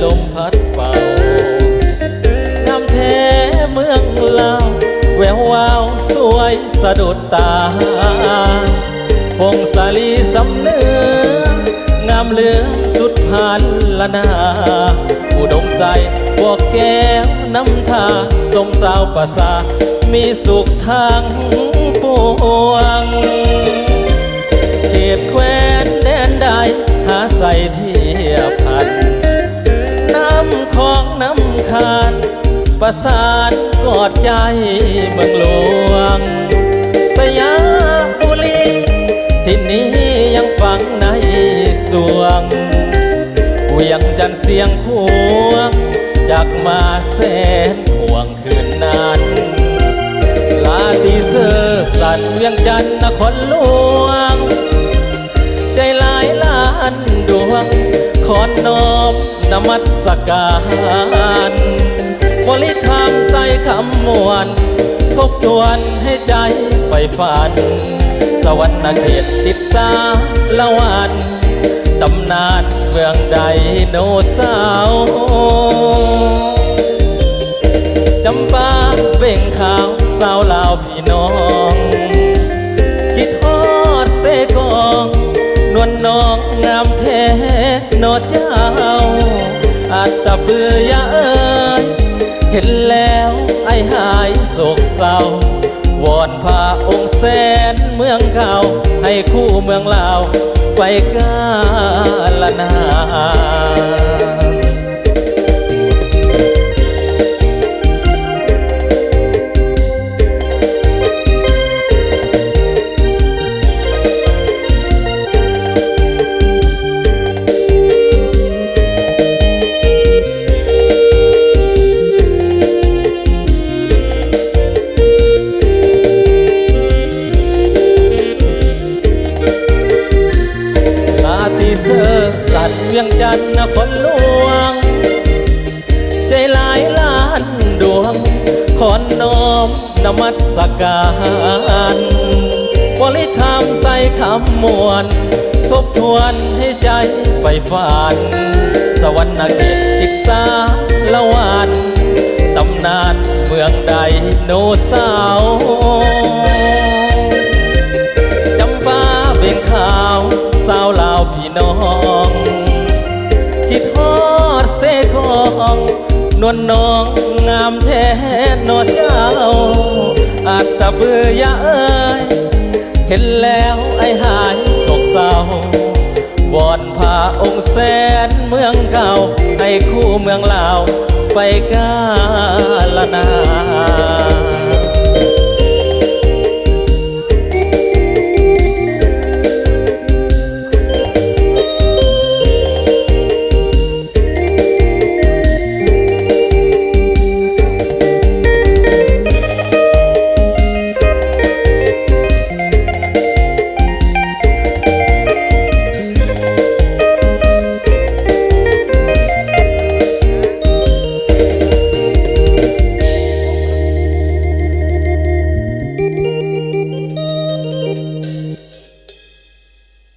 ลมพัดเป่างามแท้เมืองลาวแวววาวสวยสะดุดตาพงสาลีสำเนืองามเหลือสุดพันละนาอุดมใสพวกแก้วน้ำทาสมสาวประสามีสุขทางปวงเขตแคว้นแดนใดหาใส่เทียบพันน้ำของน้ำคานประสานกอดใจเมืองหลวงสยามบุรีที่นี้ยังฝังในสวงเวียงจันทร์เสียงพวงจากมาแสนห่วงคืนนั้นลาตีเสือสันเวียงจันทร์นครหลวงใจหลายล้านดวงขอน้อมนมัสการบริธรรมใส่คำมวลทบทวนให้ใจใฝ่ฝันสวรรค์เขตติดสาละวันตำนานเมืองไดโนเสาร์จำปาเบ่งขาวสาวลาวพี่น้องคิดฮอดเสกองนวลน้องงามแท้นอเจ้าอาจตะเปื่อยเอ้ยเห็นแล้วไอ้หายโศกเศร้าวอนพาองค์แสนเมืองเก่าให้คู่เมืองลาวไปกาลนานเสือสัตว์เวียงจันทร์นครหลวงใจหลายล้านดวงขอน้อมนมัสการบริธรรมใส่คำมวลทบทวนให้ใจใฝ่ฝันสวรรค์เขตติดสาละวันตำนานเมืองไดโนเสาร์จำปาเบ่งขาวสาวลาวพี่น้องคิดฮอดเสกองนวลน้องงามแท้นอเจ้าอาจตะเบื่อเอ้ยเห็นแล้วไอ้หายโศกเศร้าวอนพาองค์แสนเมืองเก่าให้คู่เมืองลาวไปกาลนาน